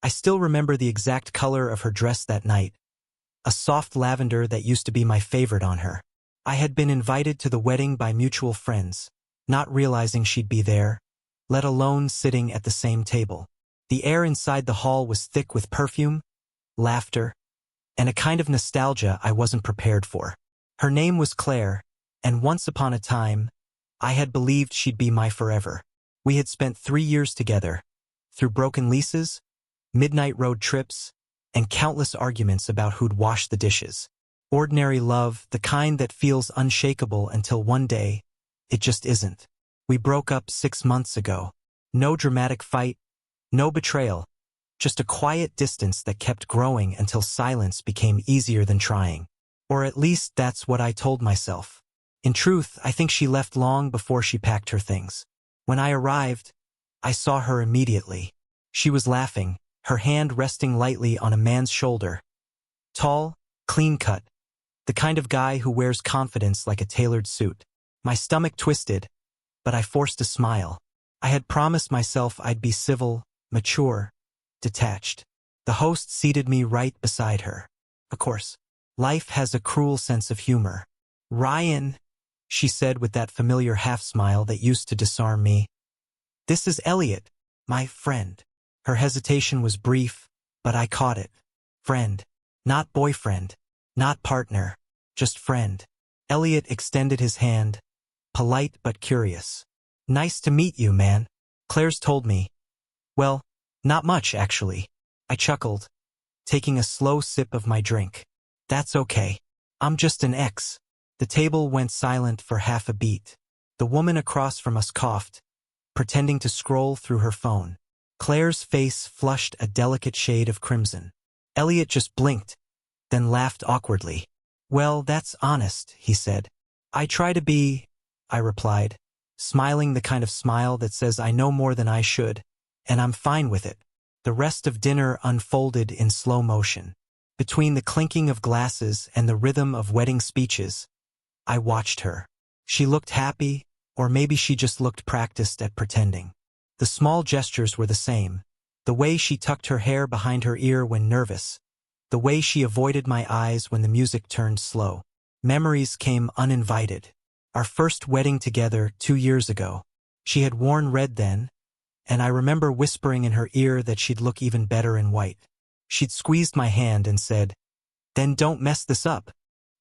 I still remember the exact color of her dress that night, a soft lavender that used to be my favorite on her. I had been invited to the wedding by mutual friends, not realizing she'd be there, let alone sitting at the same table. The air inside the hall was thick with perfume, laughter, and a kind of nostalgia I wasn't prepared for. Her name was Claire, and once upon a time, I had believed she'd be my forever. We had spent 3 years together, through broken leases, midnight road trips, and countless arguments about who'd wash the dishes. Ordinary love, the kind that feels unshakable until one day, it just isn't. We broke up 6 months ago. No dramatic fight, no betrayal, just a quiet distance that kept growing until silence became easier than trying. Or at least that's what I told myself. In truth, I think she left long before she packed her things. When I arrived, I saw her immediately. She was laughing, her hand resting lightly on a man's shoulder. Tall, clean-cut, the kind of guy who wears confidence like a tailored suit. My stomach twisted, but I forced a smile. I had promised myself I'd be civil, mature, detached. The host seated me right beside her. Of course, life has a cruel sense of humor. "Ryan," she said with that familiar half-smile that used to disarm me. "This is Elliot, my friend." Her hesitation was brief, but I caught it. Friend. Not boyfriend. Not partner. Just friend. Elliot extended his hand, polite but curious. "Nice to meet you, man." Claire's told me. "Well, not much, actually." I chuckled, taking a slow sip of my drink. "That's okay. I'm just an ex." The table went silent for half a beat. The woman across from us coughed, pretending to scroll through her phone. Claire's face flushed a delicate shade of crimson. Elliot just blinked, then laughed awkwardly. "Well, that's honest," he said. "I try to be," I replied, smiling the kind of smile that says I know more than I should, and I'm fine with it. The rest of dinner unfolded in slow motion. Between the clinking of glasses and the rhythm of wedding speeches, I watched her. She looked happy, or maybe she just looked practiced at pretending. The small gestures were the same. The way she tucked her hair behind her ear when nervous. The way she avoided my eyes when the music turned slow. Memories came uninvited. Our first wedding together 2 years ago. She had worn red then, and I remember whispering in her ear that she'd look even better in white. She'd squeezed my hand and said, "Then don't mess this up."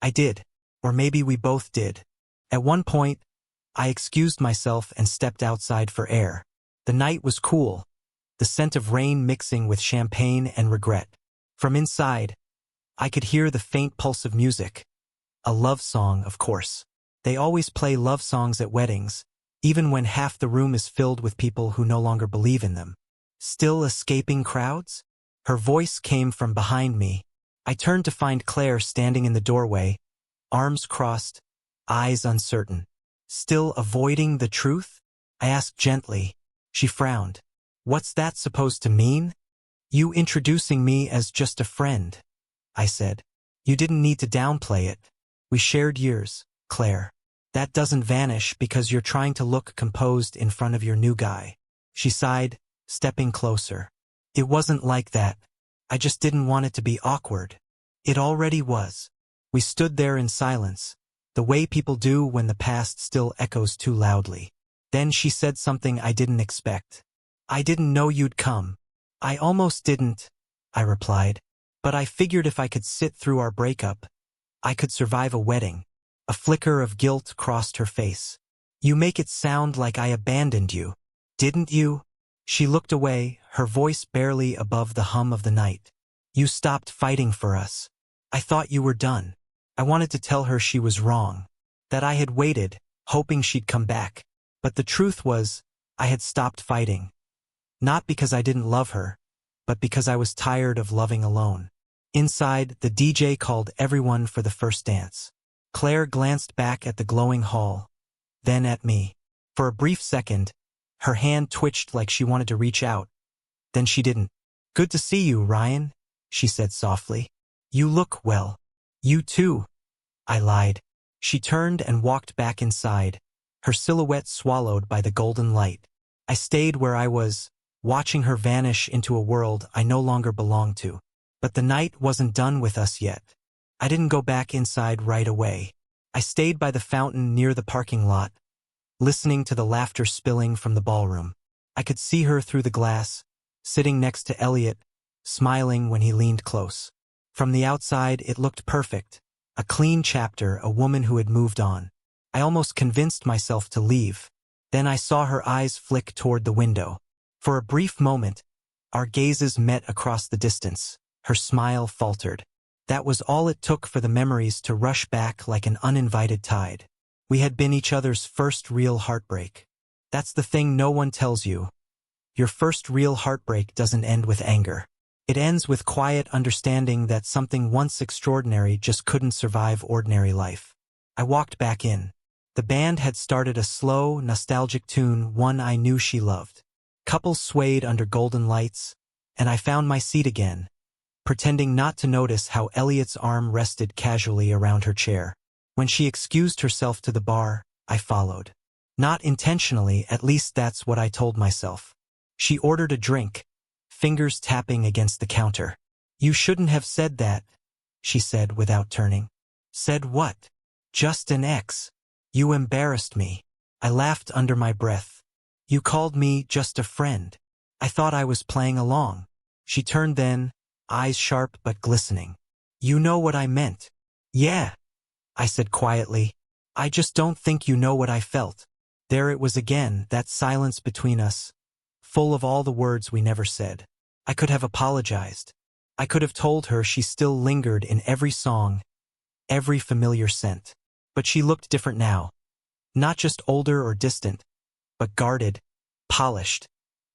I did. Or maybe we both did. At one point, I excused myself and stepped outside for air. The night was cool, the scent of rain mixing with champagne and regret. From inside, I could hear the faint pulse of music. A love song, of course. They always play love songs at weddings, even when half the room is filled with people who no longer believe in them. Still escaping crowds? Her voice came from behind me. I turned to find Claire standing in the doorway, arms crossed, eyes uncertain. "Still avoiding the truth?" I asked gently. She frowned. "What's that supposed to mean?" "You introducing me as just a friend," I said. "You didn't need to downplay it. We shared years, Claire. That doesn't vanish because you're trying to look composed in front of your new guy." She sighed, stepping closer. "It wasn't like that. I just didn't want it to be awkward." It already was. We stood there in silence, the way people do when the past still echoes too loudly. Then she said something I didn't expect. "I didn't know you'd come." "I almost didn't," I replied. "But I figured if I could sit through our breakup, I could survive a wedding." A flicker of guilt crossed her face. "You make it sound like I abandoned you. Didn't you?" She looked away, her voice barely above the hum of the night. "You stopped fighting for us. I thought you were done." I wanted to tell her she was wrong, that I had waited, hoping she'd come back. But the truth was, I had stopped fighting. Not because I didn't love her, but because I was tired of loving alone. Inside, the DJ called everyone for the first dance. Claire glanced back at the glowing hall, then at me. For a brief second, her hand twitched like she wanted to reach out. Then she didn't. "Good to see you, Ryan," she said softly. "You look well." "You too," I lied. She turned and walked back inside, her silhouette swallowed by the golden light. I stayed where I was, watching her vanish into a world I no longer belonged to. But the night wasn't done with us yet. I didn't go back inside right away. I stayed by the fountain near the parking lot, listening to the laughter spilling from the ballroom. I could see her through the glass, sitting next to Elliot, smiling when he leaned close. From the outside, it looked perfect. A clean chapter, a woman who had moved on. I almost convinced myself to leave. Then I saw her eyes flick toward the window. For a brief moment, our gazes met across the distance. Her smile faltered. That was all it took for the memories to rush back like an uninvited tide. We had been each other's first real heartbreak. That's the thing no one tells you. Your first real heartbreak doesn't end with anger. It ends with quiet understanding that something once extraordinary just couldn't survive ordinary life. I walked back in. The band had started a slow, nostalgic tune, one I knew she loved. Couples swayed under golden lights, and I found my seat again, pretending not to notice how Elliot's arm rested casually around her chair. When she excused herself to the bar, I followed. Not intentionally, at least that's what I told myself. She ordered a drink, fingers tapping against the counter. "You shouldn't have said that," she said without turning. "Said what?" "Just an ex. You embarrassed me." I laughed under my breath. "You called me just a friend. I thought I was playing along." She turned then, eyes sharp but glistening. "You know what I meant." "Yeah," I said quietly. "I just don't think you know what I felt." There it was again, that silence between us, full of all the words we never said. I could have apologized. I could have told her she still lingered in every song, every familiar scent. But she looked different now. Not just older or distant, but guarded, polished,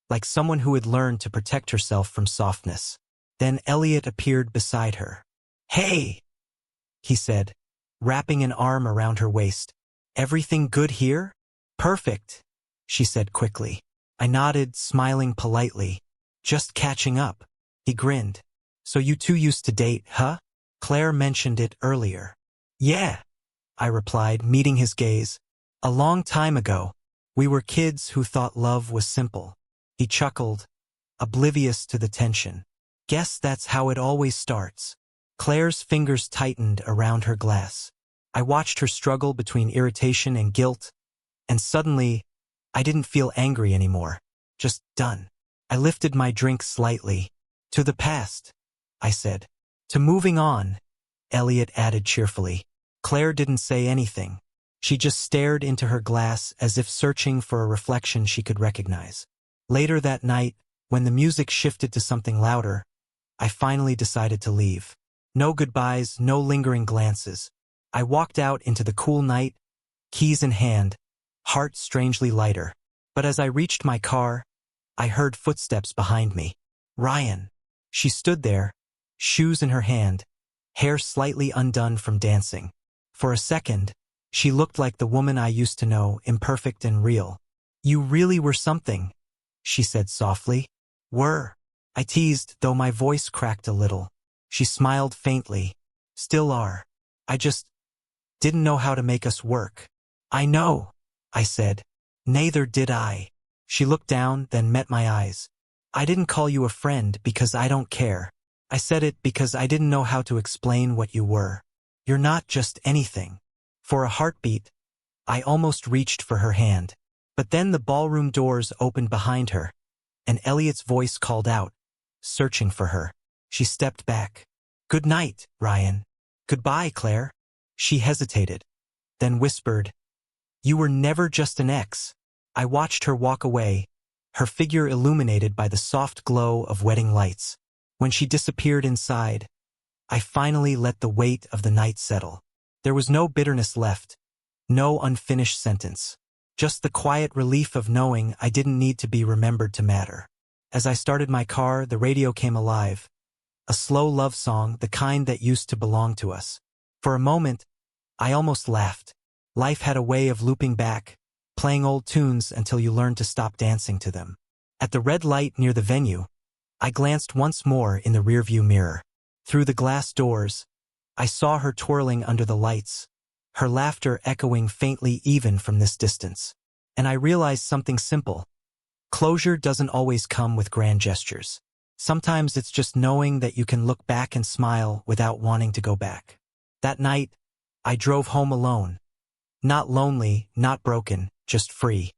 like someone who had learned to protect herself from softness. Then Elliot appeared beside her. "Hey," he said, wrapping an arm around her waist. "Everything good here?" "Perfect," she said quickly. I nodded, smiling politely. "Just catching up." He grinned. "So you two used to date, huh? Claire mentioned it earlier." "Yeah," I replied, meeting his gaze. "A long time ago. We were kids who thought love was simple." He chuckled, oblivious to the tension. "Guess that's how it always starts." Claire's fingers tightened around her glass. I watched her struggle between irritation and guilt, and suddenly, I didn't feel angry anymore. Just done. I lifted my drink slightly. "To the past," I said. "To moving on," Elliot added cheerfully. Claire didn't say anything. She just stared into her glass as if searching for a reflection she could recognize. Later that night, when the music shifted to something louder, I finally decided to leave. No goodbyes, no lingering glances. I walked out into the cool night, keys in hand, heart strangely lighter. But as I reached my car, I heard footsteps behind me. Ryan. She stood there, shoes in her hand, hair slightly undone from dancing. For a second, she looked like the woman I used to know, imperfect and real. "You really were something," she said softly. "Were," I teased, though my voice cracked a little. She smiled faintly. "Still are. I just didn't know how to make us work." "I know," I said. "Neither did I." She looked down, then met my eyes. "I didn't call you a friend because I don't care. I said it because I didn't know how to explain what you were. You're not just anything." For a heartbeat, I almost reached for her hand. But then the ballroom doors opened behind her, and Elliot's voice called out, searching for her. She stepped back. "Good night, Ryan." "Goodbye, Claire." She hesitated, then whispered, "You were never just an ex." I watched her walk away, her figure illuminated by the soft glow of wedding lights. When she disappeared inside, I finally let the weight of the night settle. There was no bitterness left, no unfinished sentence. Just the quiet relief of knowing I didn't need to be remembered to matter. As I started my car, the radio came alive. A slow love song, the kind that used to belong to us. For a moment, I almost laughed. Life had a way of looping back, playing old tunes until you learned to stop dancing to them. At the red light near the venue, I glanced once more in the rearview mirror. Through the glass doors, I saw her twirling under the lights, her laughter echoing faintly even from this distance. And I realized something simple. Closure doesn't always come with grand gestures. Sometimes it's just knowing that you can look back and smile without wanting to go back. That night, I drove home alone. Not lonely, not broken, just free.